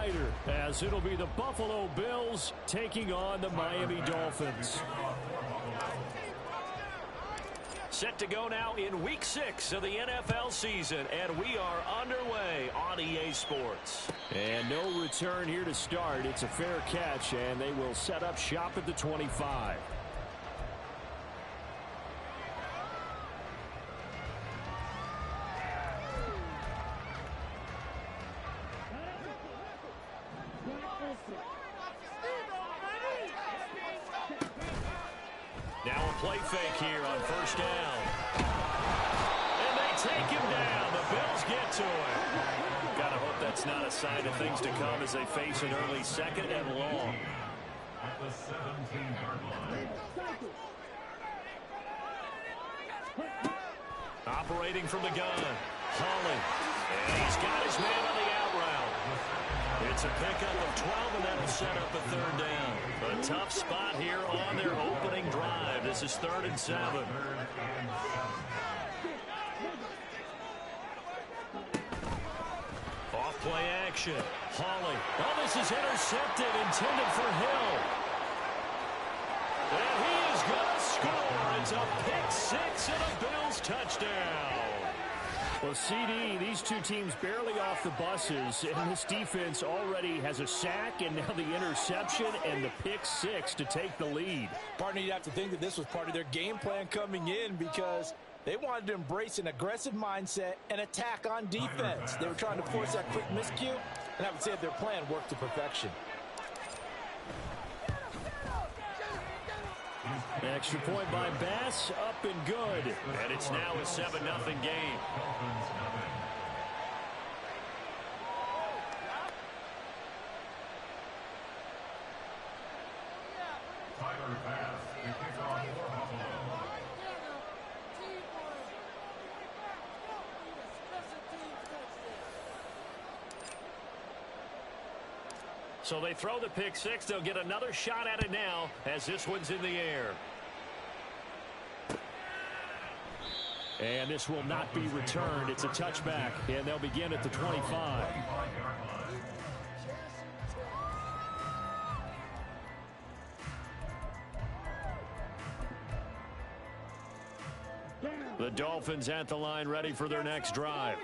decider, as it'll be the Buffalo Bills taking on the Miami Dolphins. Set to go now in Week 6 of the NFL season, and we are underway on EA Sports. And no return here to start. It's a fair catch, and they will set up shop at the 25. Now a play fake here on first down. And they take him down. The Bills get to him. Gotta hope that's not a sign of things to come as they face an early second and long. At the 17-yard line. Operating from the gun. Holland. And he's got his man on the out route. It's a pickup of 12, and that'll set up a third down. A tough spot here on their opening drive. This is 3rd and 7. Off play action. Hawley. Oh, this is intercepted, intended for Hill. And he is going to score. It's a pick six and a Bills touchdown. Well, CD, these two teams barely off the buses, and this defense already has a sack and now the interception and the pick six to take the lead. Partner, you'd have to think that this was part of their game plan coming in because they wanted to embrace an aggressive mindset and attack on defense. They were trying to force that quick miscue, and I would say that their plan worked to perfection. Extra point by Bass, up and good. And it's now a 7-0 game. Tyler Bass, the kickoff for Buffalo. So they throw the pick six. They'll get another shot at it now as this one's in the air. And this will not be returned. It's a touchback, and they'll begin at the 25. The Dolphins at the line, ready for their next drive.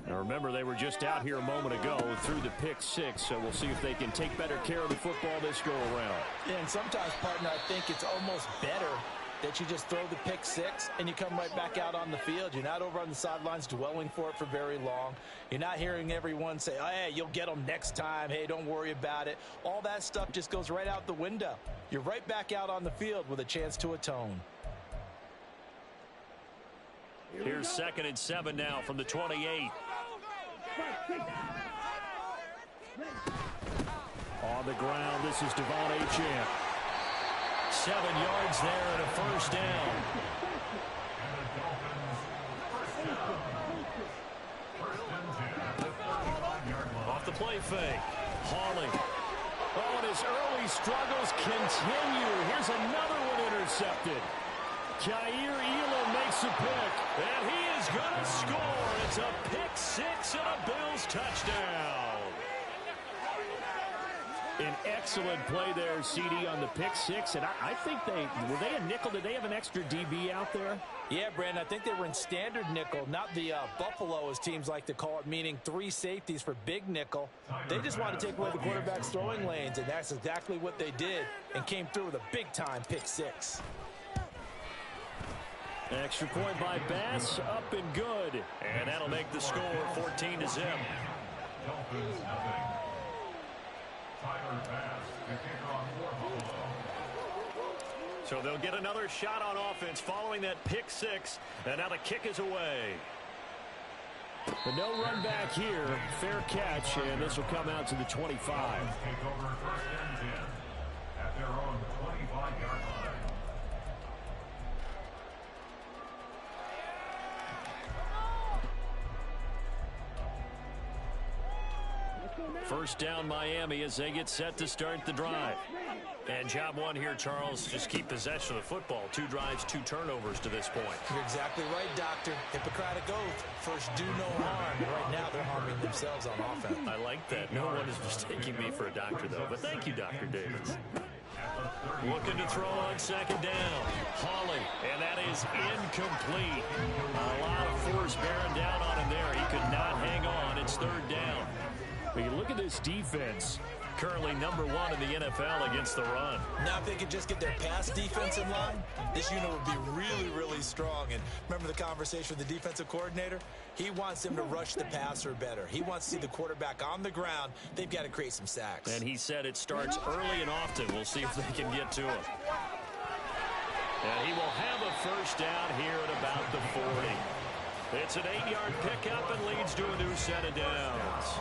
Now remember, they were just out here a moment ago through the pick six, so we'll see if they can take better care of the football this go around. Yeah, and sometimes, partner, I think it's almost better that you just throw the pick six and you come right back out on the field. You're not over on the sidelines dwelling for it for very long. You're not hearing everyone say, oh, hey, you'll get them next time. Hey, don't worry about it. All that stuff just goes right out the window. You're right back out on the field with a chance to atone. Here's 2nd and 7 now from the 28. On the ground, this is Devon Achane. 7 yards there and a first down. Off the play fake. Hawley. Oh, and his early struggles continue. Here's another one intercepted. Kaiir Elam makes a pick. And he is going to score. It's a pick six and a Bills touchdown. An excellent play there, CD, on the pick six. And I think were they a nickel? Did they have an extra DB out there? Yeah, Brandon, I think they were in standard nickel, not the Buffalo, as teams like to call it, meaning 3 safeties for big nickel. They just wanted to take away the quarterback's throwing lanes, and that's exactly what they did and came through with a big-time pick six. Extra point by Bass, up and good. And that'll make the score 14-0. Dolphins nothing. Tyler Bass, the kickoff for Buffalo. So they'll get another shot on offense following that pick six. And now the kick is away. But no run back here. Fair catch, and this will come out to the 25. Dolphins take over 1st and 10 at their own 25-yard line. First down Miami as they get set to start the drive. And job one here, Charles, just keep possession of the football. 2 drives, 2 turnovers to this point. You're exactly right, Doctor. Hippocratic oath. First, do no harm. Right now, they're harming themselves on offense. I like that. No one is mistaking me for a doctor, though. But thank you, Dr. Davis. Looking to throw on second down. Hawley, and that is incomplete. A lot of force bearing down on him there. He could not hang on. It's third down. But you look at this defense. Currently number 1 in the NFL against the run. Now if they could just get their pass defense in line, this unit would be really, really strong. And remember the conversation with the defensive coordinator? He wants them to rush the passer better. He wants to see the quarterback on the ground. They've got to create some sacks. And he said it starts early and often. We'll see if they can get to him. And he will have a first down here at about the 40. It's an 8-yard pickup and leads to a new set of downs.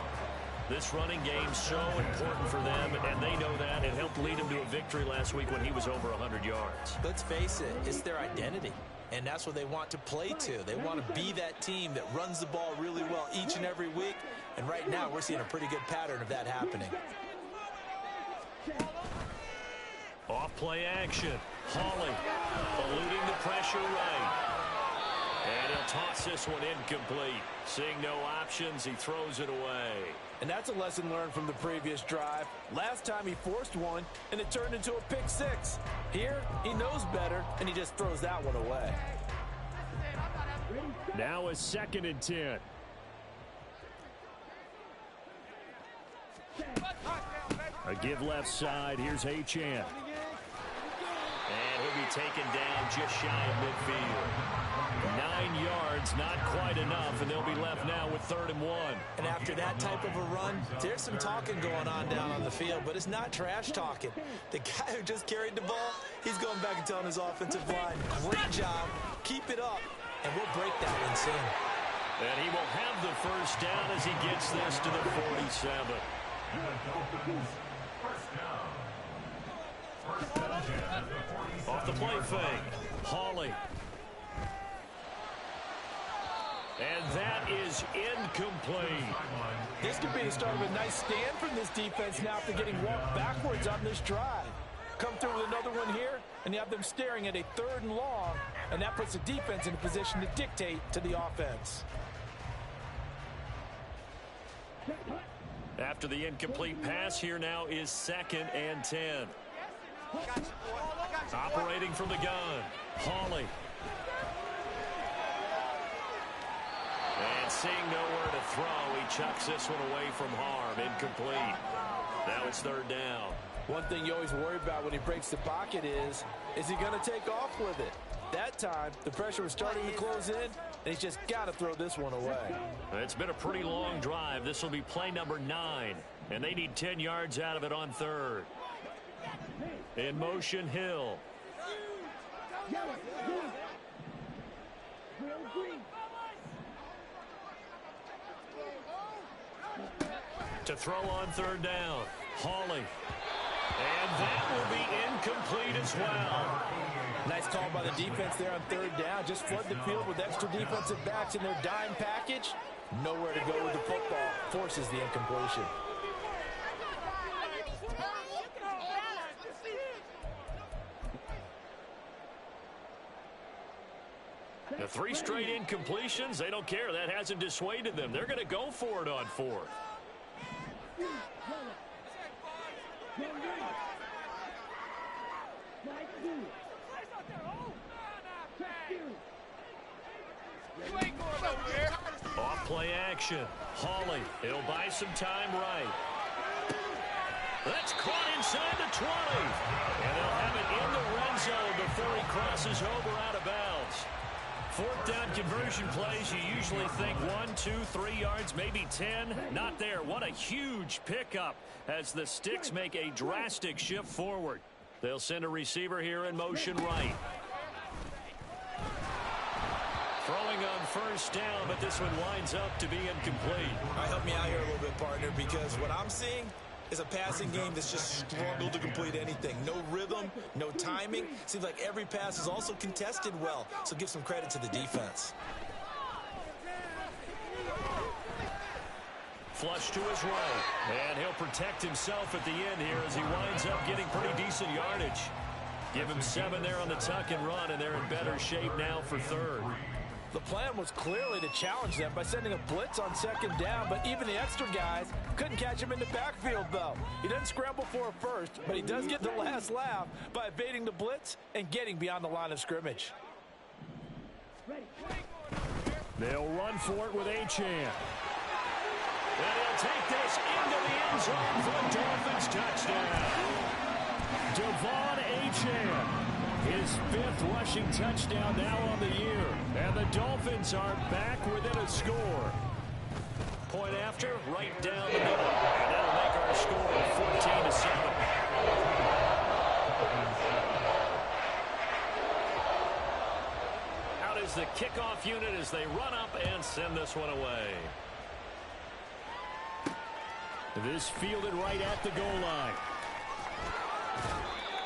This running game so important for them, and they know that. It helped lead him to a victory last week when he was over 100 yards. Let's face it, it's their identity, and that's what they want to play to. They want to be that team that runs the ball really well each and every week, and right now we're seeing a pretty good pattern of that happening. Off play action. Hawley eluding the pressure right. And he'll toss this one incomplete. Seeing no options, he throws it away. And that's a lesson learned from the previous drive. Last time he forced one, and it turned into a pick 6. Here, he knows better, and he just throws that one away. Now a 2nd and 10. A give left side. Here's Achane. And he'll be taken down just shy of midfield. 9 yards, not quite enough, and they'll be left now with 3rd and 1. And after that type of a run, there's some talking going on down on the field, but it's not trash talking. The guy who just carried the ball, he's going back and telling his offensive line, great job, keep it up, and we'll break that one soon. And he will have the first down as he gets this to the 47. Off the play fake, Hawley. And that is incomplete. This could be the start of a nice stand from this defense now after getting walked backwards on this drive. Come through with another one here, and you have them staring at a 3rd and long, and that puts the defense in a position to dictate to the offense. After the incomplete pass, here now is 2nd and 10. Operating from the gun, Hawley. And seeing nowhere to throw, he chucks this one away from harm. Incomplete. Now it's 3rd down. One thing you always worry about when he breaks the pocket is he going to take off with it? That time, the pressure was starting to close in, and he's just got to throw this one away. It's been a pretty long drive. This will be play number 9, and they need 10 yards out of it on 3rd. In motion, Hill. To throw on 3rd down, Hawley. And that will be incomplete as well. Nice call by the defense there on 3rd down. Just flood the field with extra defensive backs in their dime package. Nowhere to go with the football. Forces the incompletion. The 3 straight incompletions, they don't care. That hasn't dissuaded them. They're going to go for it on 4th. Off play action. Hawley, he'll buy some time right. That's caught inside the 20. And they'll have it in the red zone before he crosses over out of bounds. 4th down conversion plays, you usually think 1, 2, 3 yards, maybe 10. Not there. What a huge pickup as the Sticks make a drastic shift forward. They'll send a receiver here in motion right. Throwing on 1st down, but this one winds up to be incomplete. All right, help me out here a little bit, partner, because what I'm seeing is a passing game that's just struggled to complete anything. No rhythm, no timing. Seems like every pass is also contested well, so give some credit to the defense. Flush to his right, and protect himself at the end here as he winds up getting pretty decent yardage. Give him 7 there on the tuck and run, and they're in better shape now for third. The plan was clearly to challenge them by sending a blitz on second down, but even the extra guys couldn't catch him in the backfield, though. He doesn't scramble for a first, but he does get the last laugh by evading the blitz and getting beyond the line of scrimmage. They'll run for it with Achane. And he'll take this into the end zone for a Dolphins touchdown. Devon Achane. His 5th rushing touchdown now on the year. And the Dolphins are back within a score. Point after, right down the middle. And that'll make our score 14-7. Out is the kickoff unit as they run up and send this one away. This fielded right at the goal line.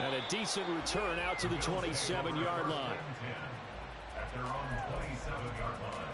And a decent return out to the 27-yard line. At their own 27-yard line.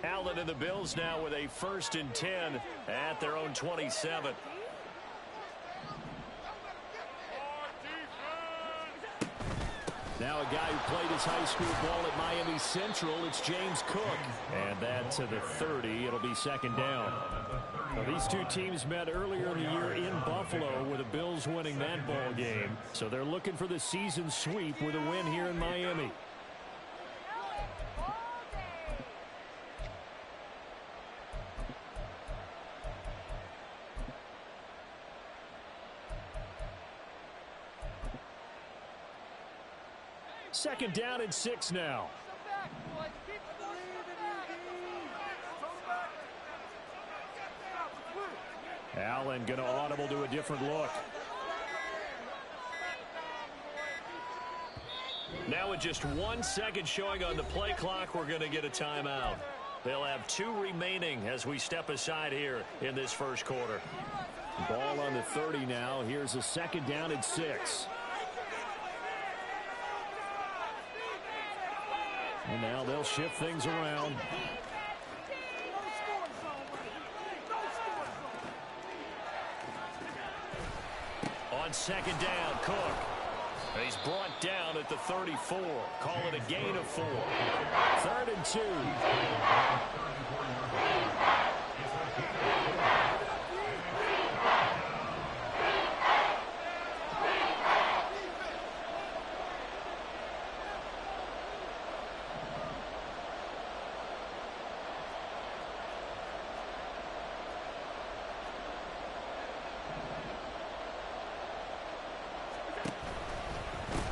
Allen and the Bills now with a 1st and 10 at their own 27. Now a guy who played his high school ball at Miami Central, it's James Cook. And that to the 30, it'll be 2nd down. Now, these two teams met earlier in the year in Buffalo with the Bills winning that ball game. So they're looking for the season sweep with a win here in Miami. Second down and 6 now. Allen going to audible to a different look. Now with just 1 second showing on the play clock, we're going to get a timeout. They'll have 2 remaining as we step aside here in this first quarter. Ball on the 30 now. Here's a 2nd down and 6. And now they'll shift things around. On 2nd down, Cook. He's brought down at the 34. Call it a gain of 4. 3rd and 2.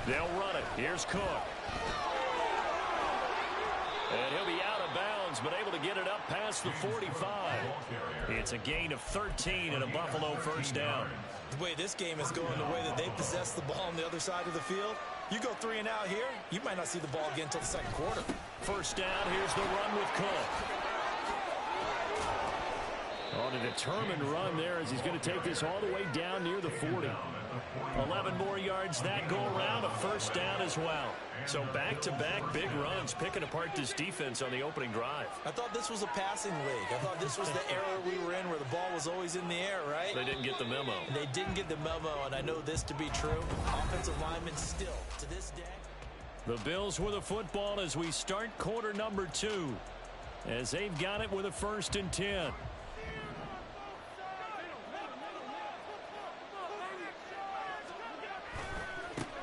They'll run it. Here's Cook. And he'll be out of bounds, but able to get it up past the 45. It's a gain of 13 and a Buffalo 1st down. The way this game is going, the way that they possess the ball on the other side of the field, you go 3 and out here, you might not see the ball again until the 2nd quarter. 1st down, here's the run with Cook. On a determined run there as he's going to take this all the way down near the 40. 11 more yards that go around, a 1st down as well. So back-to-back big runs, picking apart this defense on the opening drive. I thought this was a passing league. I thought this was the era we were in where the ball was always in the air, right? They didn't get the memo. They didn't get the memo, and I know this to be true. Offensive linemen still, to this day. The Bills with a football as we start quarter number 2. As they've got it with a 1st and 10.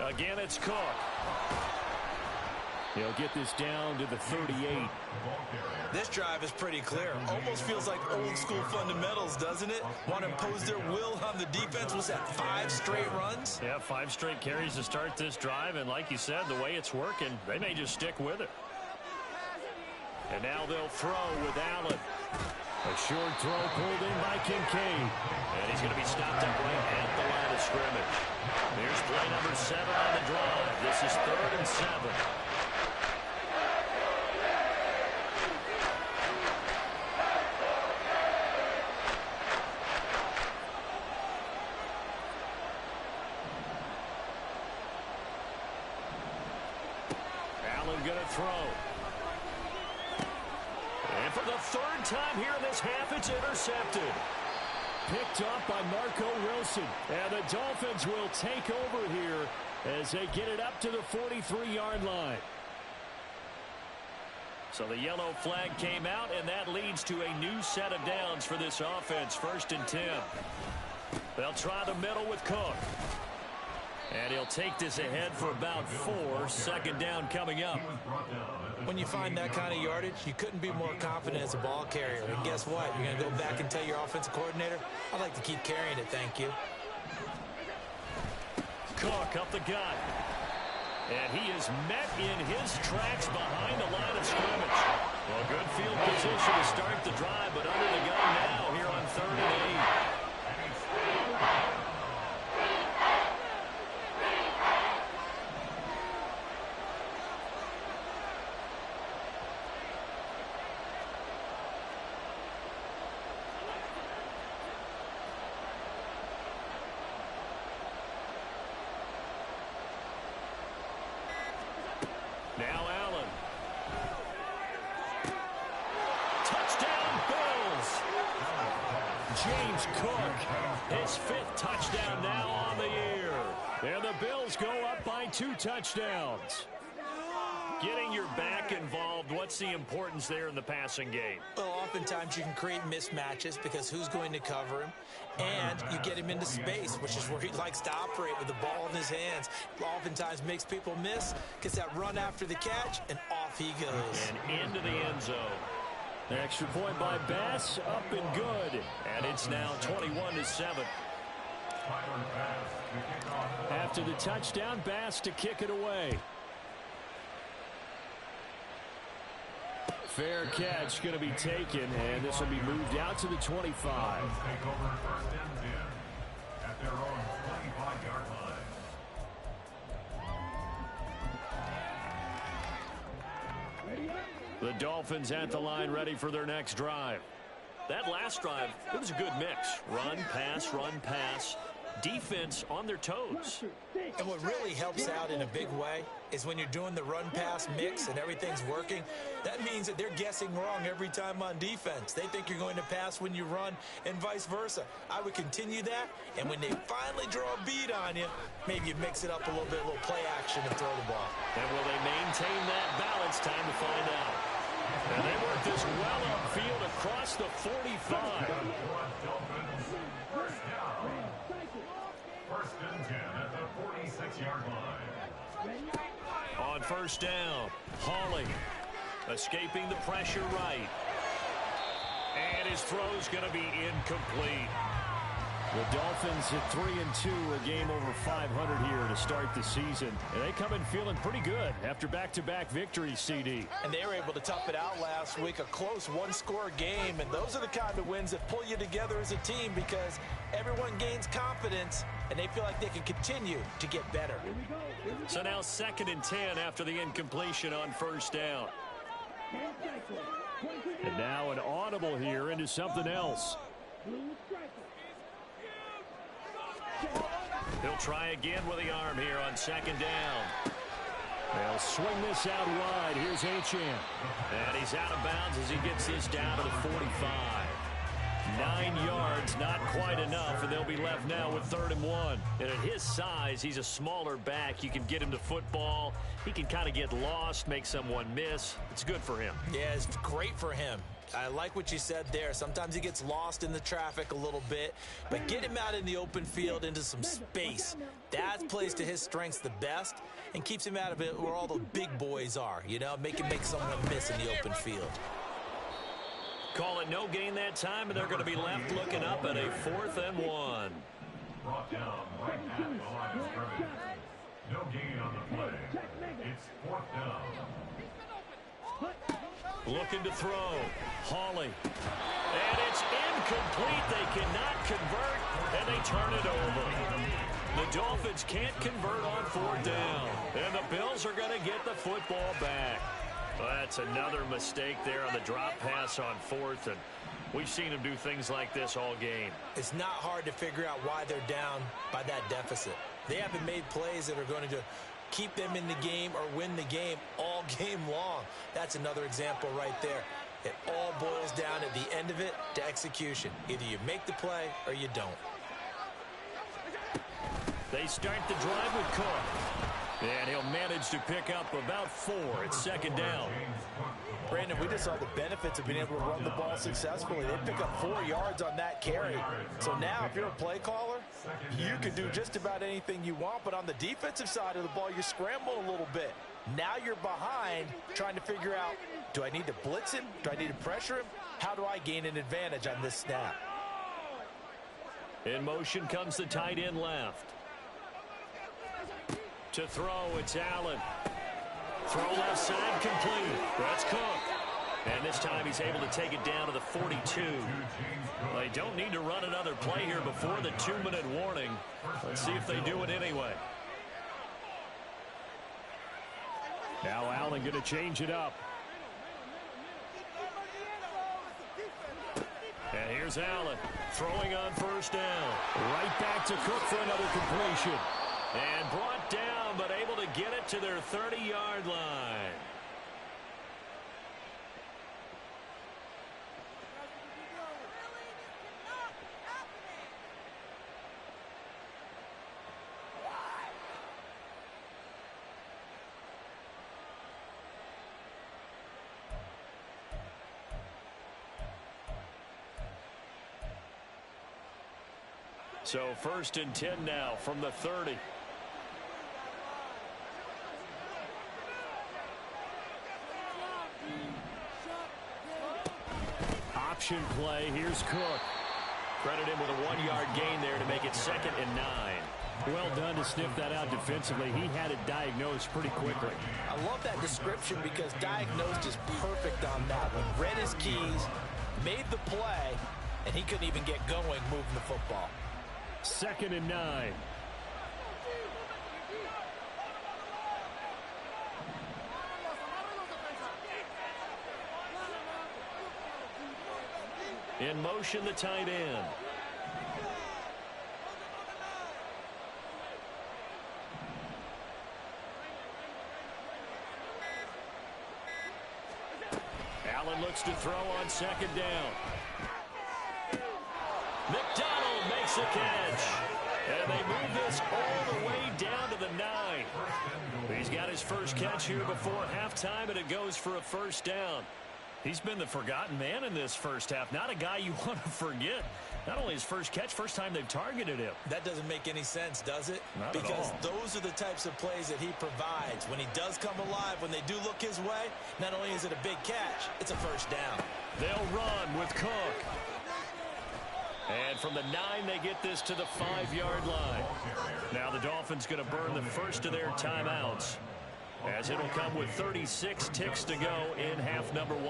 Again, it's Cook. He'll get this down to the 38. This drive is pretty clear. Almost feels like old school fundamentals, doesn't it? Want to impose their will on the defense. Was that 5 straight runs? Yeah, 5 straight carries to start this drive. And like you said, the way it's working, they may just stick with it. And now they'll throw with Allen. A short throw pulled in by Kincaid. And he's going to be stopped up right at the line of scrimmage. Here's play number 7 on the drive. This is 3rd and 7. Allen going to throw. And for the 3rd time here in this half, it's intercepted. Picked off by Marco Wilson. And the Dolphins will take over here as they get it up to the 43-yard line. So the yellow flag came out, and that leads to a new set of downs for this offense. 1st and 10. They'll try the middle with Cook. And he'll take this ahead for about 4. 2nd down coming up. When you find that kind of yardage, you couldn't be more confident as a ball carrier. And guess what? You're going to go back and tell your offensive coordinator, I'd like to keep carrying it, thank you. Cook up the gut. And he is met in his tracks behind the line of scrimmage. Well, good field position to start the drive, but under the gun now here on 3rd and 8. Now Allen. Touchdown, Bills. James Cook, his 5th touchdown now on the year. And the Bills go up by 2 touchdowns. Getting your back involved, what's the importance there in the passing game? Well, oftentimes you can create mismatches because who's going to cover him? And you get him into space, which is where he likes to operate with the ball in his hands. Oftentimes makes people miss, gets that run after the catch, and off he goes. And into the end zone. An extra point by Bass, up and good. And it's now 21-7. After the touchdown, Bass to kick it away. Fair catch going to be taken, and this will be moved out to the 25. Take over 1st and 10 at their own 25-yard line. The Dolphins at the line, ready for their next drive. That last drive, it was a good mix. Run, pass. Defense on their toes. And what really helps out in a big way is when you're doing the run-pass mix and everything's working, that means that they're guessing wrong every time on defense. They think you're going to pass when you run and vice versa. I would continue that, and when they finally draw a beat on you, maybe you mix it up a little bit, a little play action and throw the ball. And will they maintain that balance? Time to find out. And they work this well upfield across the 45. First and 10 at the 46-yard line. On 1st down, Hawley escaping the pressure right. And his throw's going to be incomplete. The Dolphins at 3-2, a game over 500 here to start the season. And they come in feeling pretty good after back-to-back victories, CD. And they were able to tough it out last week, a close one-score game. And those are the kind of wins that pull you together as a team because everyone gains confidence and they feel like they can continue to get better. So now 2nd and 10 after the incompletion on 1st down. And now an audible here into something else. He'll try again with the arm here on 2nd down. They'll swing this out wide. Here's Achane. And he's out of bounds as he gets this down to the 45. 9 yards, not quite enough, and they'll be left now with 3rd and 1. And at his size, he's a smaller back. You can get him to football. He can kind of get lost, make someone miss. It's good for him. Yeah, it's great for him. I like what you said there. Sometimes he gets lost in the traffic a little bit, but get him out in the open field into some space. That plays to his strengths the best and keeps him out of it where all the big boys are, you know, make someone miss in the open field. Call it no gain that time, and they're going to be left looking up at a 4th and 1. Brought down right at the line of scrimmage. No gain on the play. It's 4th down. Looking to throw. Hawley. And it's incomplete. They cannot convert, and they turn it over. The Dolphins can't convert on 4th down, and the Bills are going to get the football back. Well, that's another mistake there on the drop pass on 4th, and we've seen them do things like this all game. It's not hard to figure out why they're down by that deficit. They haven't made plays that are going to keep them in the game or win the game all game long. That's another example right there. It all boils down at the end of it to execution. Either you make the play or you don't. They start the drive with Cook. And he'll manage to pick up about 4. It's 2nd down. Brandon, we just saw the benefits of being able to run the ball successfully. They pick up 4 yards on that carry. So now if you're a play caller, you can do just about anything you want. But on the defensive side of the ball, you scramble a little bit. Now you're behind trying to figure out, do I need to blitz him? Do I need to pressure him? How do I gain an advantage on this snap? In motion comes the tight end left. To throw, it's Allen. Throw left side, complete. That's Cook. And this time he's able to take it down to the 42. They don't need to run another play here before the 2-minute warning. Let's see if they do it anyway. Now Allen going to change it up. And here's Allen throwing on 1st down. Right back to Cook for another completion. And brought down, but able to get it to their 30-yard line. So 1st and 10 now from the 30. Option play. Here's Cook. Credit him with a 1-yard gain there to make it 2nd and 9. Well done to sniff that out defensively. He had it diagnosed pretty quickly. I love that description because diagnosed is perfect on that one. Read his keys, made the play, and he couldn't even get going moving the football. 2nd and 9. In motion, the tight end. Allen looks to throw on 2nd down. McDonald makes a catch. And they move this all the way down to the 9. He's got his first catch here before halftime, and it goes for a 1st down. He's been the forgotten man in this first half. Not a guy you want to forget. Not only his first catch, first time they've targeted him. That doesn't make any sense, does it? Not because at all. Those are the types of plays that he provides. When he does come alive, when they do look his way, not only is it a big catch, it's a 1st down. They'll run with Cook. And from the 9, they get this to the 5-yard line. Now the Dolphins going to burn the first of their timeouts, as it'll come with 36 ticks to go in half number 1.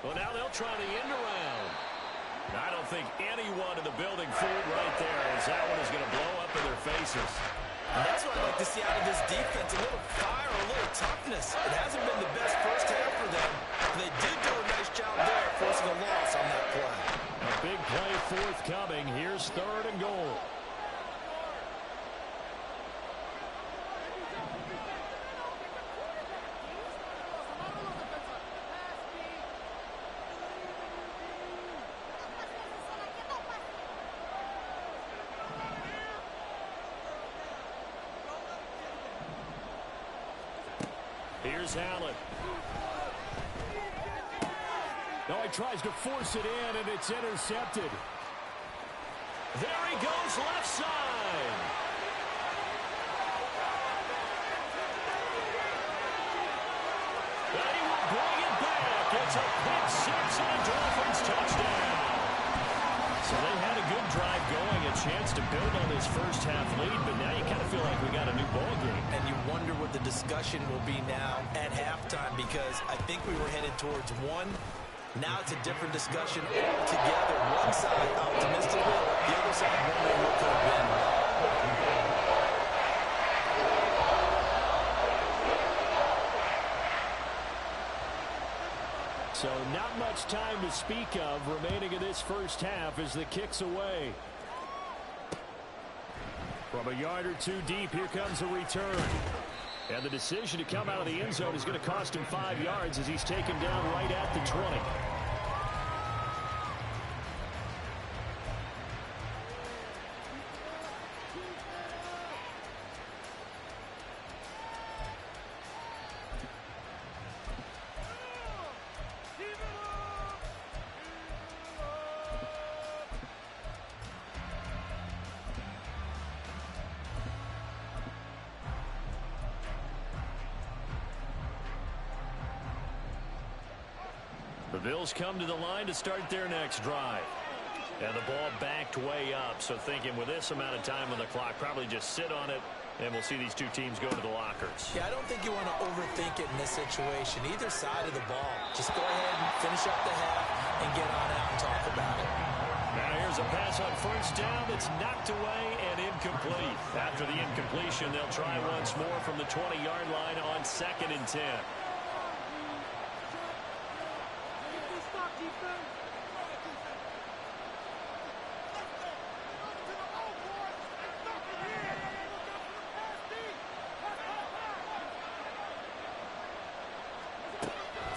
Well, now they'll try the end around. I don't think anyone in the building fooled right there, as that one is going to blow up in their faces. And that's what I like to see out of this defense, a little fire, a little toughness. It hasn't been the best first half for them, but they did do a nice job there, forcing a loss on that play. A big play forthcoming. Here's 3rd and goal. Here's Allen. No, he tries to force it in, and it's intercepted. There he goes, left side. And he will bring it back. It's a pick 6 and a Dolphins touchdown. So they had a good drive going, a chance to build on this first half lead, but now you kind of feel like we got a new ball game. And you wonder what the discussion will be now at halftime, because I think we were headed towards one. Now it's a different discussion altogether. One side optimistically, the other side wondering what could have been. So not much time to speak of remaining in this first half as the kick's away. From a yard or two deep, here comes a return. And the decision to come out of the end zone is going to cost him 5 yards as he's taken down right at the 20. The Bills come to the line to start their next drive. And the ball backed way up, so thinking with this amount of time on the clock, probably just sit on it, and we'll see these two teams go to the lockers. Yeah, I don't think you want to overthink it in this situation. Either side of the ball. Just go ahead and finish up the half and get on out and talk about it. Now here's a pass on first down that's knocked away and incomplete. After the incompletion, they'll try once more from the 20-yard line on 2nd and 10.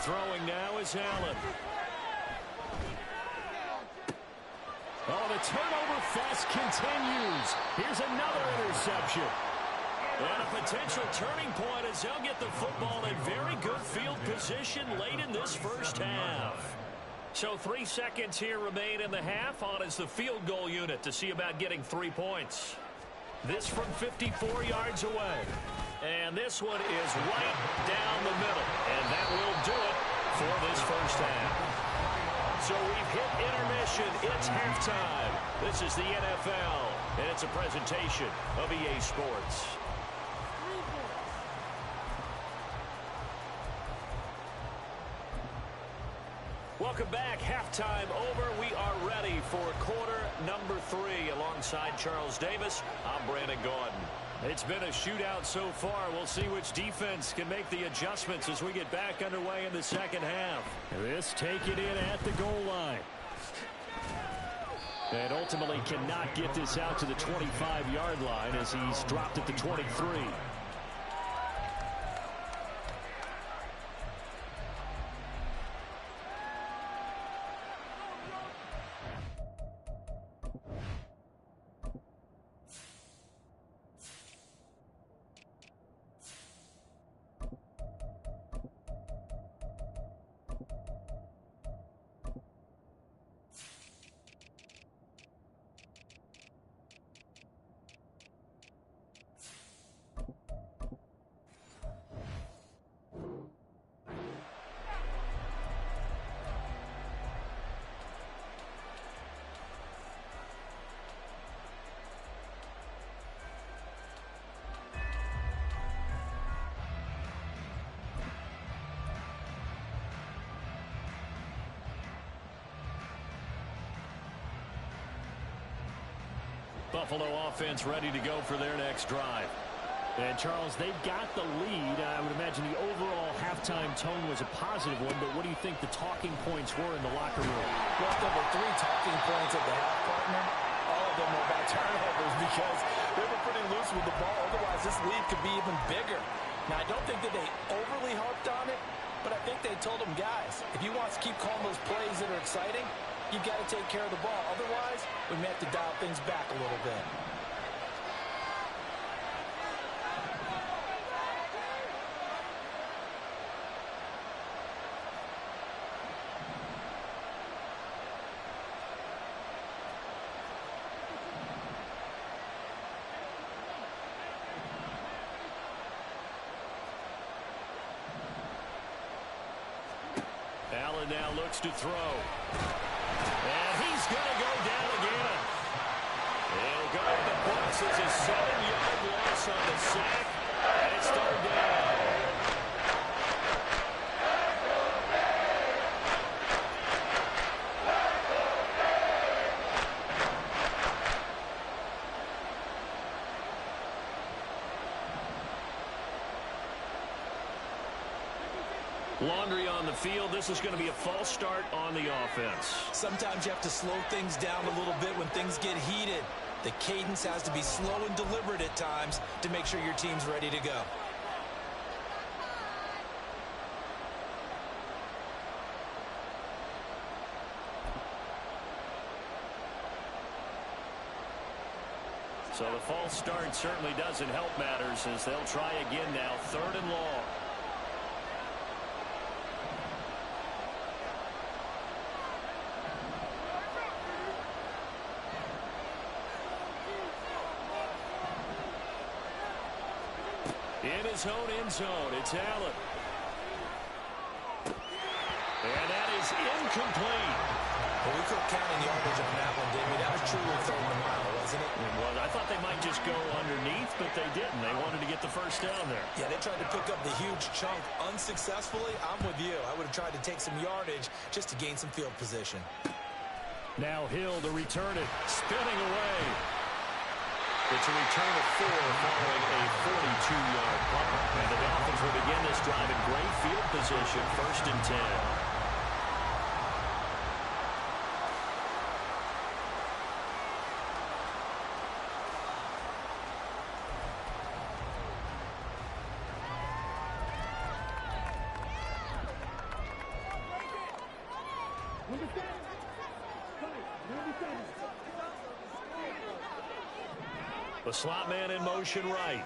Throwing now is Allen. Oh, the turnover fest continues. Here's another interception. And a potential turning point as they'll get the football in very good field position late in this first half. So 3 seconds here remain in the half. On is the field goal unit to see about getting 3 points. This from 54 yards away. And this one is right down the middle. And that will do it for this first half. So we've hit intermission. It's halftime. This is the NFL, and it's a presentation of EA Sports. Welcome back. Halftime over. We are ready for quarter number 3. Alongside Charles Davis, I'm Brandon Gaudin. It's been a shootout so far. We'll see which defense can make the adjustments as we get back underway in the second half. This taken in at the goal line. And ultimately cannot get this out to the 25-yard line as he's dropped at the 23. Buffalo offense ready to go for their next drive. And, Charles, they've got the lead. I would imagine the overall halftime tone was a positive one, but what do you think the talking points were in the locker room? Well, there were 3 talking points at the half, partner. All of them were about turnovers because they were pretty loose with the ball. Otherwise, this lead could be even bigger. Now, I don't think that they overly harped on it, but I think they told them, guys, if you want to keep calling those plays that are exciting, you've got to take care of the ball. Otherwise, we may have to dial things back a little bit. Allen now looks to throw. And he's going to go down again. He'll go to the books as a 7-yard loss on the sack. And it's third down. Laundry on the field. This is going to be a false start on the offense. Sometimes you have to slow things down a little bit when things get heated. The cadence has to be slow and deliberate at times to make sure your team's ready to go. So the false start certainly doesn't help matters as they'll try again now. 3rd and long. In his own end zone, it's Allen. And that is incomplete. Well, we could count in yardage on that one, didn't we? That was truly throwing the mile, wasn't it? It was. I thought they might just go underneath, but they didn't. They wanted to get the first down there. Yeah, they tried to pick up the huge chunk unsuccessfully. I'm with you. I would have tried to take some yardage just to gain some field position. Now Hill to return it. Spinning away. It's a return of 4 following a 42-yard punt. And the Dolphins will begin this drive in great field position, 1st and 10. The slot man in motion right.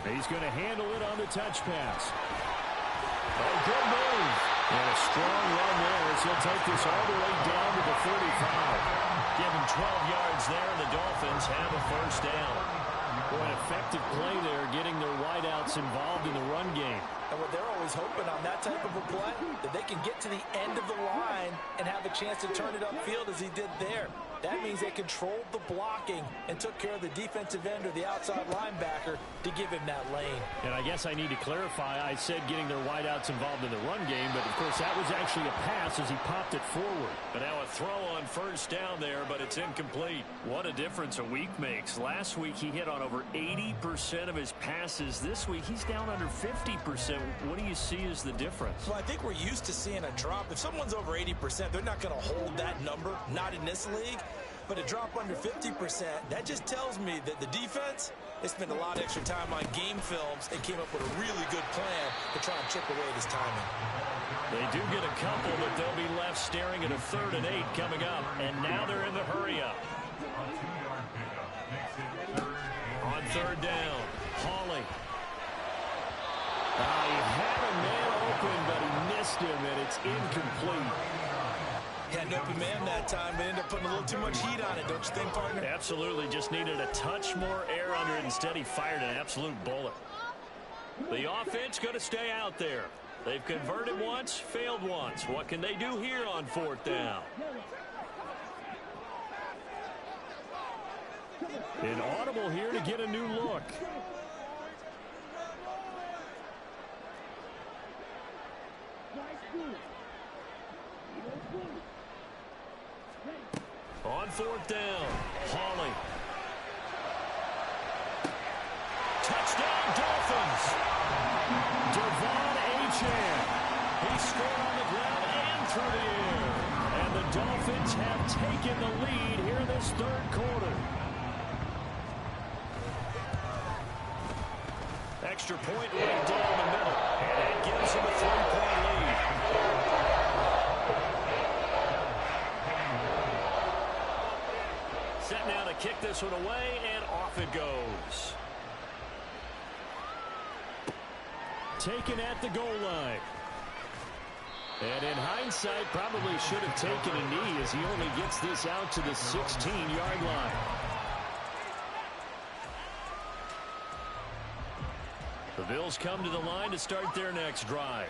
He's going to handle it on the touch pass. Oh, good move. And a strong run there as he'll take this all the way down to the 45. Give him 12 yards there, and the Dolphins have a first down. Boy, an effective play there, getting their wideouts involved in the run game. And what they're always hoping on that type of a play, that they can get to the end of the line and have a chance to turn it upfield as he did there. That means they controlled the blocking and took care of the defensive end or the outside linebacker to give him that lane. And I guess I need to clarify, I said getting their wideouts involved in the run game, but of course that was actually a pass as he popped it forward. But now a throw on first down there, but it's incomplete. What a difference a week makes. Last week he hit on over 80% of his passes. This week he's down under 50%. What do you see as the difference? Well, I think we're used to seeing a drop. If someone's over 80%, they're not going to hold that number, not in this league. But a drop under 50%, that just tells me that the defense, they spent a lot of extra time on game films and came up with a really good plan to try and chip away at his timing. They do get a couple, but they'll be left staring at a 3rd and 8 coming up. And now they're in the hurry-up. On 3rd down, Hawley. He had a man open, but he missed him, and it's incomplete. Had an open man that time, but ended up putting a little too much heat on it, don't you think, partner? Absolutely. Just needed a touch more air under it. Instead, he fired an absolute bullet. The offense going to stay out there. They've converted once, failed once. What can they do here on 4th down? Inaudible here to get a new look. On 4th down, Hawley. Touchdown, Dolphins. Devon Achane. He scored on the ground and through the air. And the Dolphins have taken the lead here in this 3rd quarter. Extra point right down the middle. And that gives him a 3-point lead. Set now to kick this one away, and off it goes. Taken at the goal line. And in hindsight, probably should have taken a knee as he only gets this out to the 16-yard line. The Bills come to the line to start their next drive.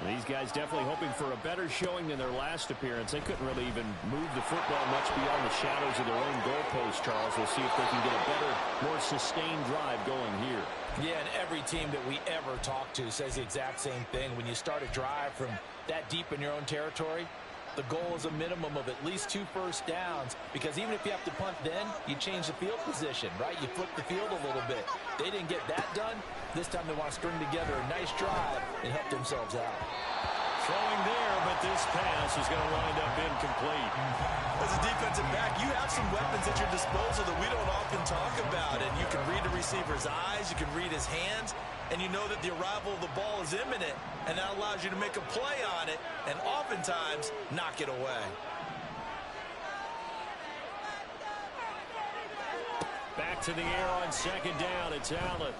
These guys definitely hoping for a better showing than their last appearance. They couldn't really even move the football much beyond the shadows of their own goalpost, Charles. We'll see if they can get a better, more sustained drive going here. Yeah, and every team that we ever talk to says the exact same thing. When you start a drive from that deep in your own territory, the goal is a minimum of at least 2 first downs, because even if you have to punt then, you change the field position, right? You flip the field a little bit. They didn't get that done. This time they want to string together a nice drive and help themselves out. Throwing there, but this pass is going to wind up incomplete. As a defensive back, you have some weapons at your disposal that we don't often talk about. And you can read the receiver's eyes, you can read his hands, and you know that the arrival of the ball is imminent, and that allows you to make a play on it and oftentimes knock it away. Back to the air on second down. It's Allen.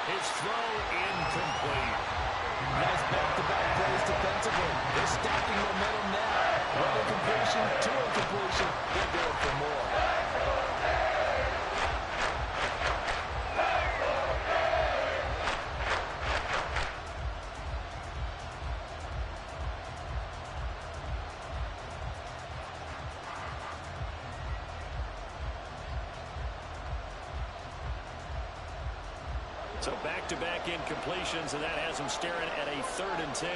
His throw incomplete. Nice back-to-back plays defensively. They're stacking momentum now. One incompletion, 2 incompletion. They're going for more. So back-to-back incompletions, and that has him staring at a 3rd and 10.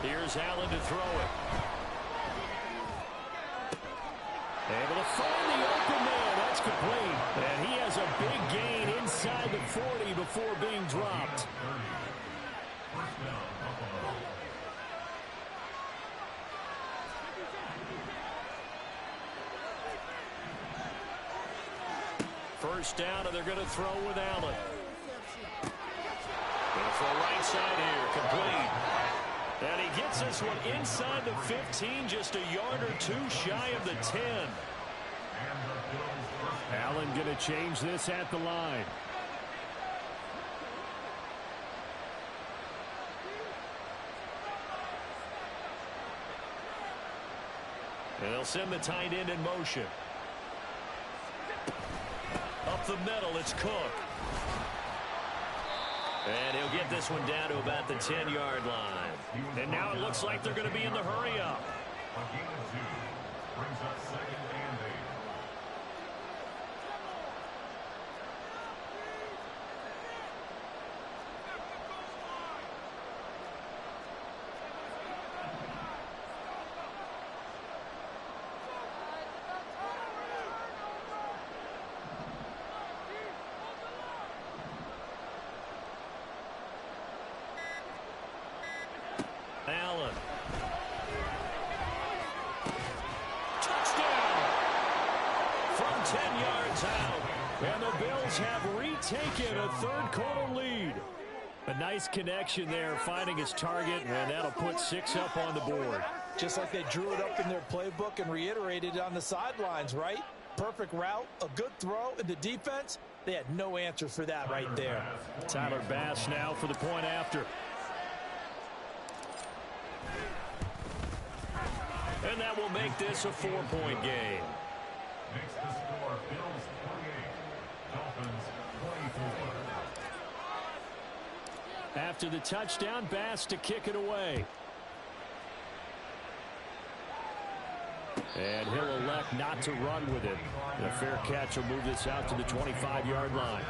Here's Allen to throw it. Able to find the open man. That's complete. And he has a big gain inside the 40 before being dropped. First down, and they're going to throw with Allen. Going to throw right side here, complete. And he gets this one inside the 15, just a yard or 2 shy of the 10. Allen going to change this at the line. And they'll send the tight end in motion. Up the middle, it's Cook. And he'll get this one down to about the 10-yard line. And now it looks like they're going to be in the hurry-up. A gain of 2 brings up 2nd and 8. Allen. Touchdown! From 10 yards out. And the Bills have retaken a 3rd-quarter lead. A nice connection there, finding his target, and that'll put 6 up on the board. Just like they drew it up in their playbook and reiterated it on the sidelines, right? Perfect route, a good throw, and the defense, they had no answers for that right there. Tyler Bass now for the point after. And that will make this a 4-point game. Makes the score Bills 28, Dolphins 24. After the touchdown, Bass to kick it away. And he'll elect not to run with it. And a fair catch will move this out to the 25-yard line.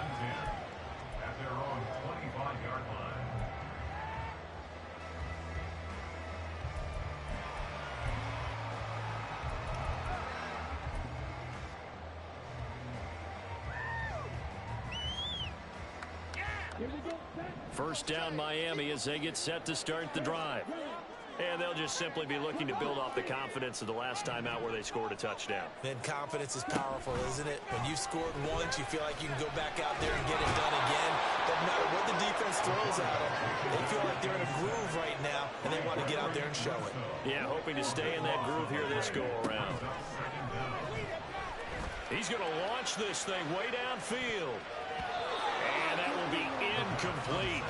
At their own 25-yard line. First down Miami as they get set to start the drive. And they'll just simply be looking to build off the confidence of the last time out where they scored a touchdown. Man, confidence is powerful, isn't it? When you've scored once, you feel like you can go back out there and get it done again. Doesn't matter what the defense throws at them. They feel like they're in a groove right now, and they want to get out there and show it. Yeah, hoping to stay in that groove here this go-around. He's going to launch this thing way downfield. And that will be incomplete.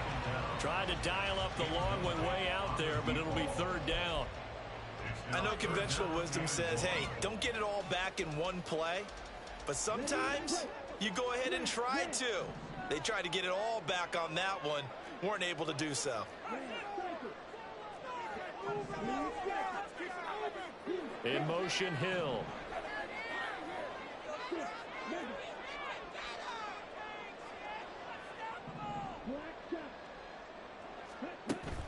Tried to dial up the long one way out there, but it'll be 3rd down. I know conventional wisdom says, hey, don't get it all back in one play. But sometimes you go ahead and try to. They tried to get it all back on that one. Weren't able to do so. In motion, Hill.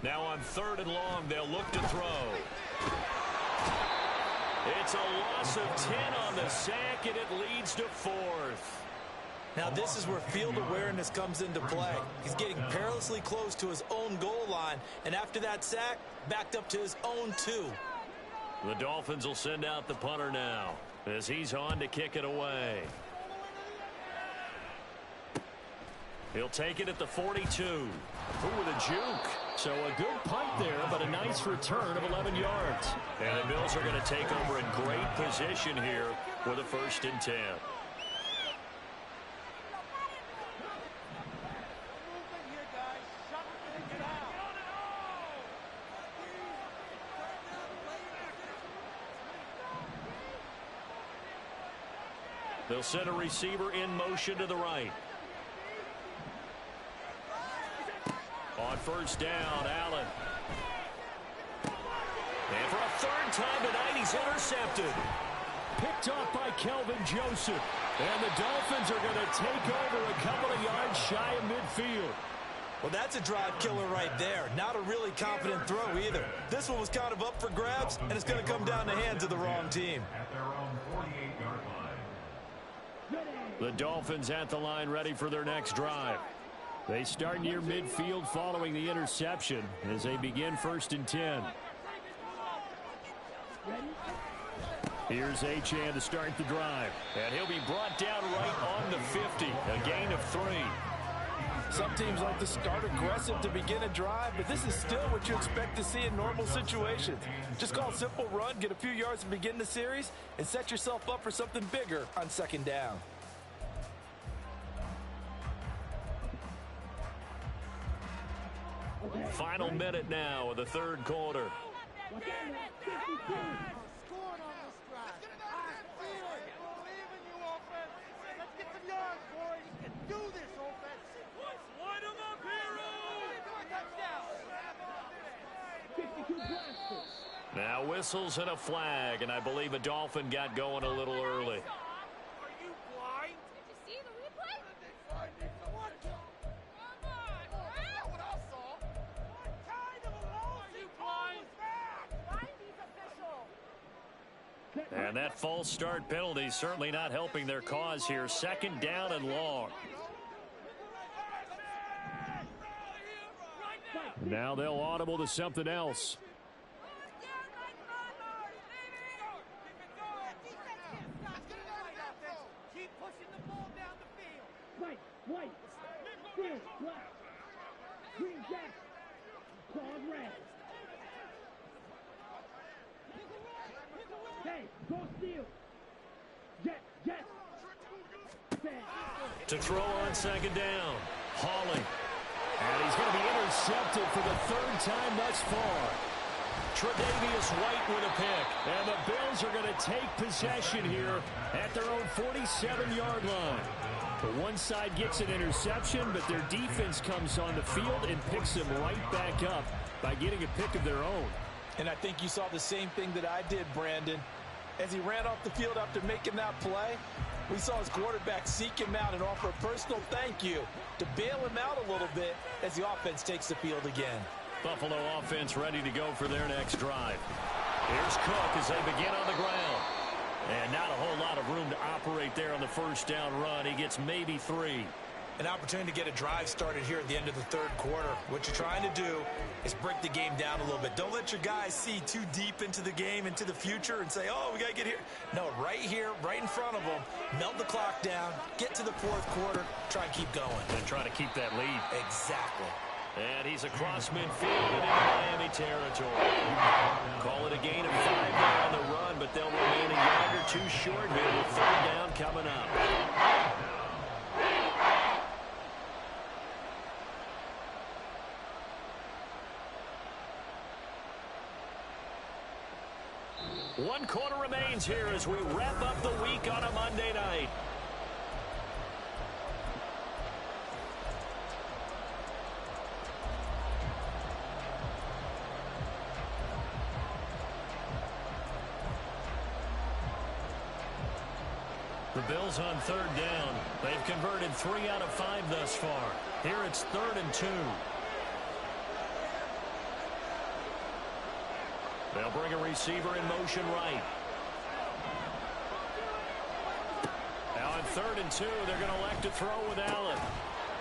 Now on 3rd and long, they'll look to throw. It's a loss of 10 on the sack, and it leads to 4th. Now this is where field awareness comes into play. He's getting perilously close to his own goal line, and after that sack, backed up to his own 2. The Dolphins will send out the punter now as he's on to kick it away. He'll take it at the 42. Ooh, with a juke. So a good punt there, but a nice return of 11 yards. And the Bills are going to take over in great position here with a 1st and 10. They'll send a receiver in motion to the right. On 1st down, Allen. And for a 3rd time tonight, he's intercepted. Picked off by Kelvin Joseph. And the Dolphins are going to take over a couple of yards shy of midfield. Well, that's a drive killer right there. Not a really confident throw either. This one was kind of up for grabs, and it's going to come down the hands of the wrong team. At their own 48-yard line. The Dolphins at the line ready for their next drive. They start near midfield following the interception as they begin 1st and 10. Here's Achane to start the drive. And he'll be brought down right on the 50. A gain of 3. Some teams like to start aggressive to begin a drive, but this is still what you expect to see in normal situations. Just call a simple run, get a few yards to begin the series, and set yourself up for something bigger on 2nd down. Final minute now of the 3rd quarter. Now whistles and a flag, and I believe a Dolphin got going a little early. And that false start penalty certainly not helping their cause here. 2nd down and long. Now they'll audible to something else. White, steel, black, green jacket, claws red. Hey, go steel. Jet. To throw on 2nd down, Hawley. And he's going to be intercepted for the 3rd time thus far. Tre'Davious White with a pick. And the Bills are going to take possession here at their own 47-yard line. The one side gets an interception, but their defense comes on the field and picks them right back up by getting a pick of their own. And I think you saw the same thing that I did, Brandon. As he ran off the field after making that play, we saw his quarterback seek him out and offer a personal thank you to bail him out a little bit as the offense takes the field again. Buffalo offense ready to go for their next drive. Here's Cook as they begin on the ground. And not a whole lot of room to operate there on the 1st down run. He gets maybe 3. An opportunity to get a drive started here at the end of the 3rd quarter. What you're trying to do is break the game down a little bit. Don't let your guys see too deep into the game, into the future, and say, oh, we got to get here. No, right here, right in front of them, melt the clock down, get to the 4th quarter, try and keep going. And try to keep that lead. Exactly. And he's across midfield and into Miami territory. Call it a gain of 5 there on the run, but they'll remain a yard or 2 short here with 3rd down coming up. 1 quarter remains here as we wrap up the week on a Monday night. The Bills on 3rd down. They've converted 3 out of 5 thus far. Here it's 3rd and 2. They'll bring a receiver in motion right. Now on 3rd and 2, they're going to elect to throw with Allen.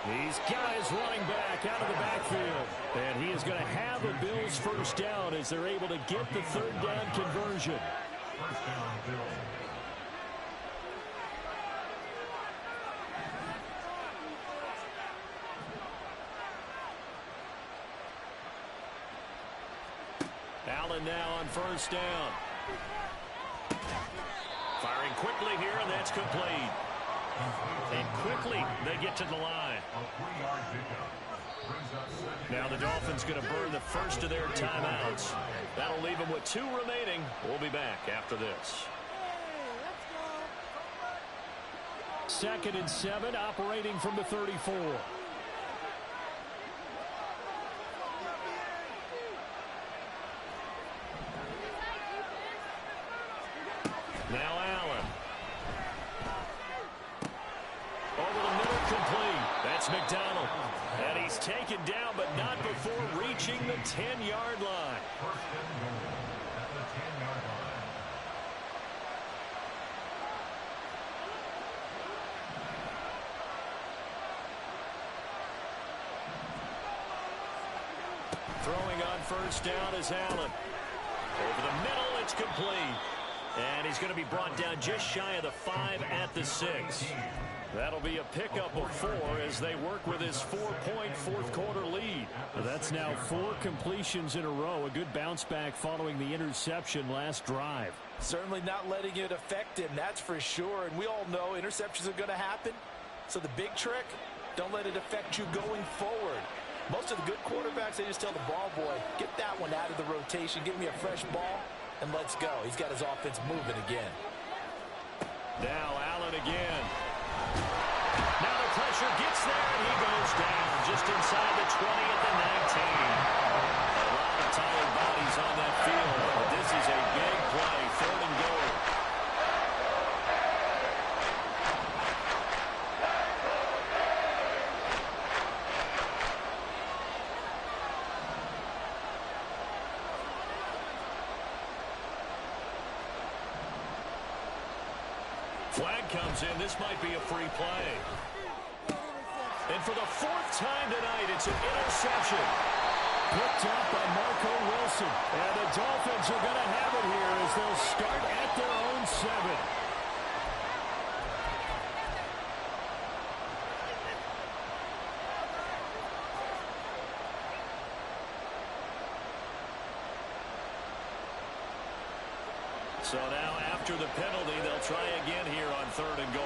He's got his running back out of the backfield. And he is going to have a Bills first down as they're able to get the 3rd down conversion. First down, Bills. Allen now on 1st down. Firing quickly here, and that's complete. And quickly they get to the line. Now the Dolphins going to burn the first of their timeouts. That'll leave them with 2 remaining. We'll be back after this. 2nd and 7, operating from the 34. Now Allen. Over the middle, complete. That's McDonald. And he's taken down, but not before reaching the 10-yard line. First and goal at the 10-yard line. Throwing on 1st down is Allen. Over the middle, it's complete. And he's going to be brought down just shy of the 5 at the 6. That'll be a pickup of 4 as they work with his 4-point 4th quarter lead. That's now 4 completions in a row. A good bounce back following the interception last drive. Certainly not letting it affect him, that's for sure. And we all know interceptions are going to happen. So the big trick, don't let it affect you going forward. Most of the good quarterbacks, they just tell the ball boy, get that one out of the rotation, give me a fresh ball, and let's go. He's got his offense moving again. Now Allen again. Now the pressure gets there, and he goes down just inside the 20 at the 19. A lot of tired bodies on that field, but this is a big play, 3rd and goal. Flag comes in. This might be a free play. And for the 4th time tonight, it's an interception. Picked up by Marco Wilson. And the Dolphins are going to have it here as they'll start at their own 7. So now after the penalty, they'll try again here on 3rd and goal.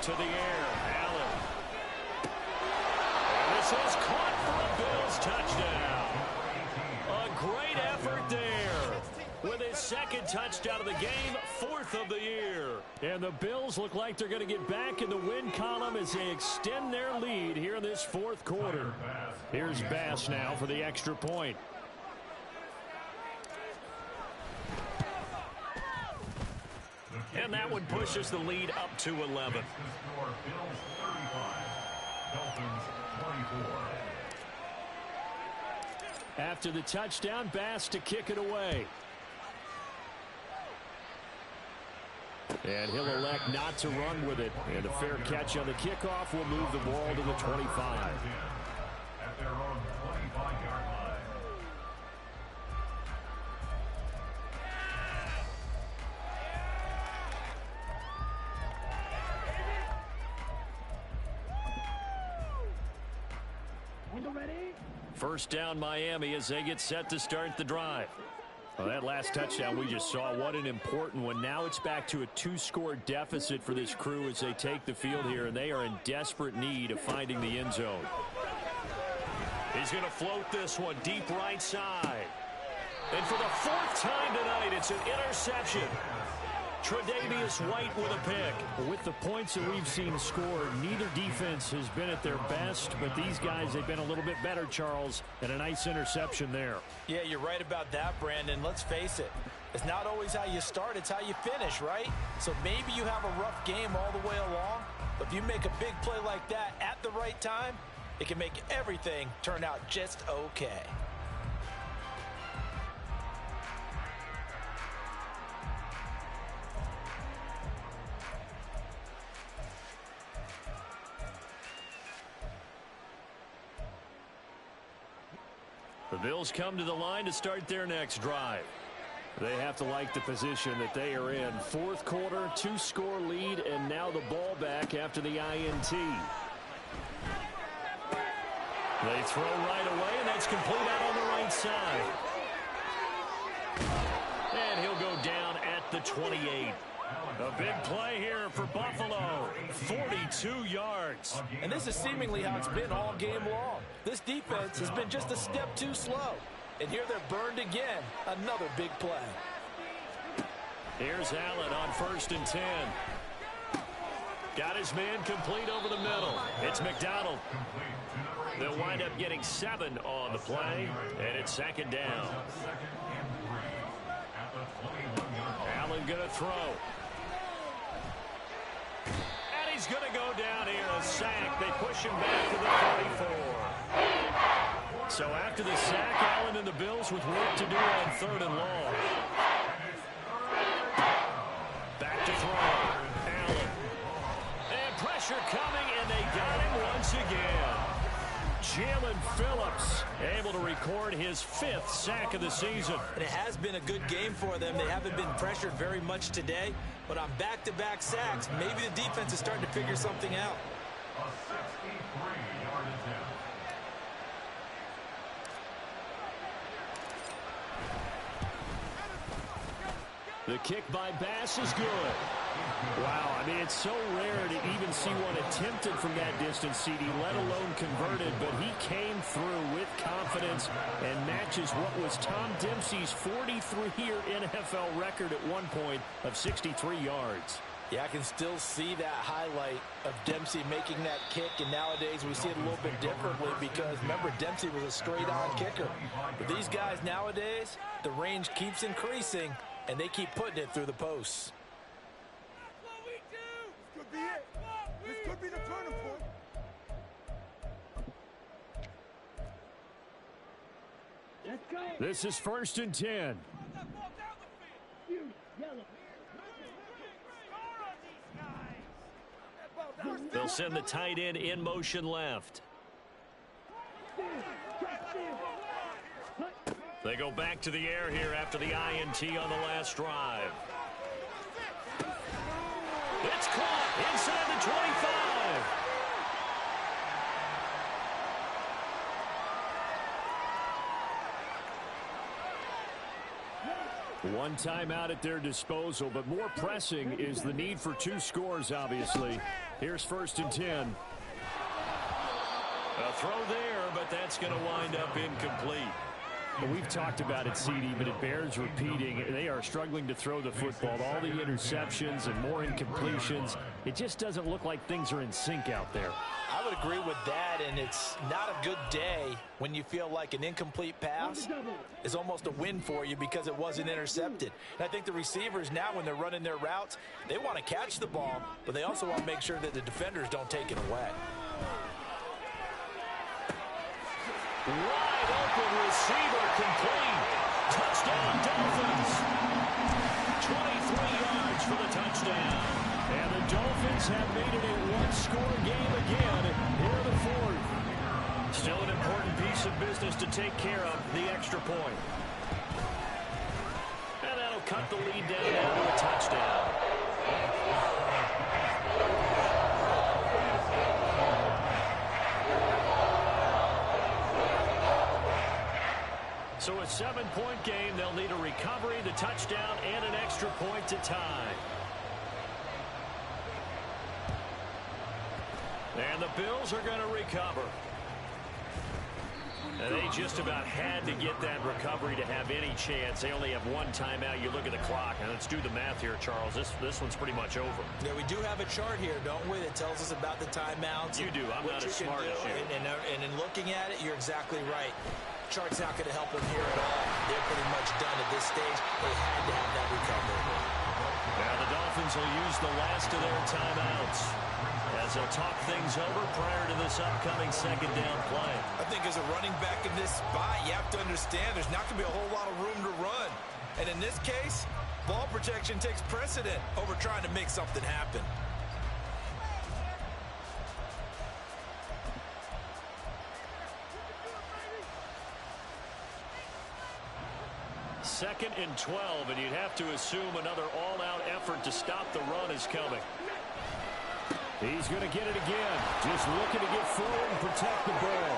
To the air, Allen. And this is caught for a Bills touchdown. A great effort there. With his 2nd touchdown of the game, 4th of the year. And the Bills look like they're going to get back in the win column as they extend their lead here in this 4th quarter. Here's Bass now for the extra point. And that one pushes the lead up to 11. The score, Bills 35, Dolphins 24. After the touchdown, Bass to kick it away. And he'll elect not to run with it. And a fair catch on the kickoff will move the ball to the 25. At their own 25-yard line. First down Miami as they get set to start the drive. Well, that last touchdown we just saw, what an important one. Now it's back to a 2-score deficit for this crew as they take the field here, and they are in desperate need of finding the end zone. He's going to float this one deep right side. And for the 4th time tonight, it's an interception. Tre'Davious White with a pick. With the points that we've seen scored, neither defense has been at their best, but these guys, they've been a little bit better, Charles, and a nice interception there. Yeah, you're right about that, Brandon. Let's face it. It's not always how you start, it's how you finish, right? So maybe you have a rough game all the way along, but if you make a big play like that at the right time, it can make everything turn out just okay. The Bills come to the line to start their next drive. They have to like the position that they are in. 4th quarter, 2-score lead, and now the ball back after the INT. They throw right away, and that's complete out on the right side. And he'll go down at the 28. A big play here for Buffalo. 42 yards. And this is seemingly how it's been all game long. This defense has been just a step too slow. And here they're burned again. Another big play. Here's Allen on 1st and 10. Got his man complete over the middle. It's McDonald. They'll wind up getting 7 on the play, and it's 2nd down. Allen going to throw. And he's going to go down here, a sack. They push him back to the 44. So after the sack, Allen and the Bills with work to do on 3rd and long. Back to throw. Allen. And pressure coming, and they got him once again. Jalen Phillips able to record his 5th sack of the season. And it has been a good game for them. They haven't been pressured very much today, but on back-to-back sacks, maybe the defense is starting to figure something out. A 63-yard attempt. The kick by Bass is good. Wow, I mean, it's so rare to even see one attempted from that distance, CD, let alone converted, but he came through with confidence and matches what was Tom Dempsey's 43-year NFL record at one point of 63 yards. Yeah, I can still see that highlight of Dempsey making that kick, and nowadays we see it a little bit differently because, remember, Dempsey was a straight-on kicker. But these guys nowadays, the range keeps increasing, and they keep putting it through the posts. This could be it. This could be the turning point. Let's go. This is 1st and 10. They'll send the tight end in motion left. They go back to the air here after the INT on the last drive. It's caught inside the 25. One timeout at their disposal, but more pressing is the need for 2 scores, obviously. Here's 1st and 10. A throw there, but that's going to wind up incomplete. We've talked about it, CD, but it bears repeating. They are struggling to throw the football. All the interceptions and more incompletions. It just doesn't look like things are in sync out there. I would agree with that, and it's not a good day when you feel like an incomplete pass is almost a win for you because it wasn't intercepted. And I think the receivers now, when they're running their routes, they want to catch the ball, but they also want to make sure that the defenders don't take it away. Wide open receiver complete. Touchdown Dolphins. 23 yards for the touchdown. And the Dolphins have made it a one-score game again here in the 4th. Still an important piece of business to take care of, the extra point. And that'll cut the lead down now to a touchdown. So a 7-point game. They'll need a recovery, the touchdown, and an extra point to tie. And the Bills are going to recover. And they just about had to get that recovery to have any chance. They only have one timeout. You look at the clock, and let's do the math here, Charles. This one's pretty much over. Yeah, we do have a chart here, don't we, that tells us about the timeouts. You do. I'm not as smart as you. And in looking at it, you're exactly right. Chart's not going to help them here at all. They're pretty much done at this stage. They had to have that recovery. Now the Dolphins will use the last of their timeouts as they'll talk things over prior to this upcoming second down play. I think as a running back in this spot, you have to understand there's not going to be a whole lot of room to run. And in this case, ball protection takes precedent over trying to make something happen. Second and 12, and you'd have to assume another all-out effort to stop the run is coming. He's going to get it again. Just looking to get forward and protect the ball.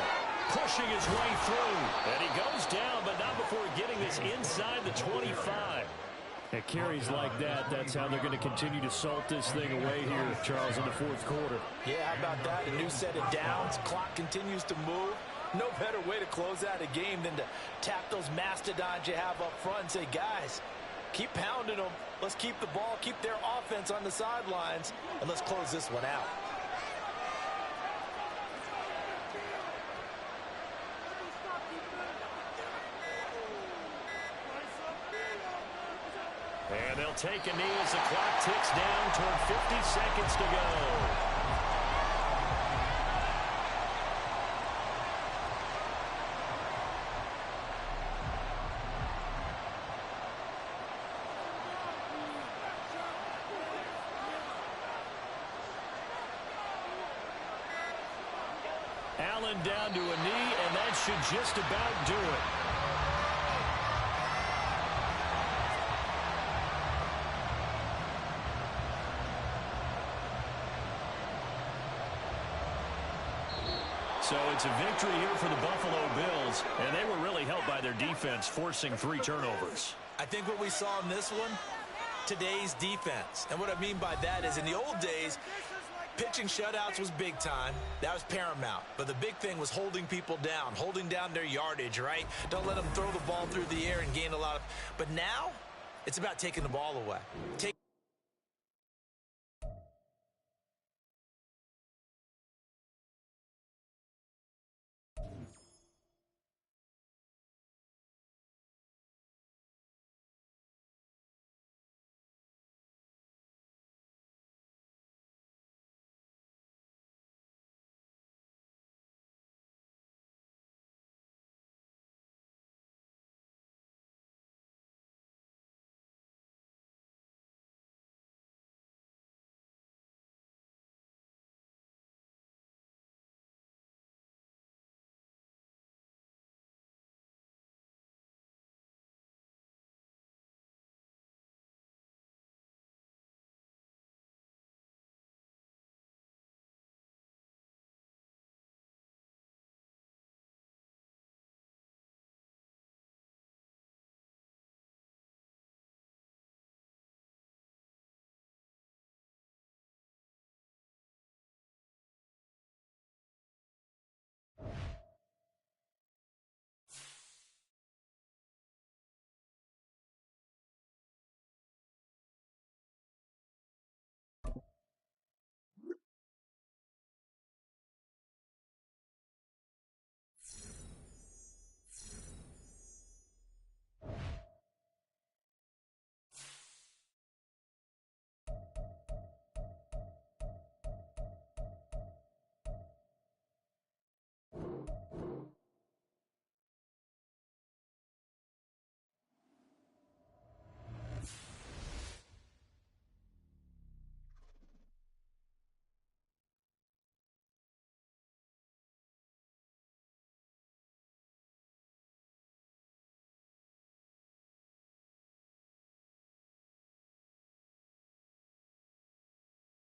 Pushing his way through. And he goes down, but not before getting this inside the 25. At carries like that, that's how they're going to continue to salt this thing away here, Charles, in the fourth quarter. Yeah, how about that? A new set of downs. Clock continues to move. No better way to close out a game than to tap those mastodons you have up front and say, guys, keep pounding them. Let's keep the ball, keep their offense on the sidelines, and let's close this one out. And they'll take a knee as the clock ticks down toward 50 seconds to go. Allen down to a knee, and that should just about do it. So it's a victory here for the Buffalo Bills, and they were really helped by their defense, forcing 3 turnovers. I think what we saw in this one, today's defense. And what I mean by that is in the old days, pitching shutouts was big time. That was paramount. But the big thing was holding people down, holding down their yardage, right? Don't let them throw the ball through the air and gain a lot of... But now, it's about taking the ball away.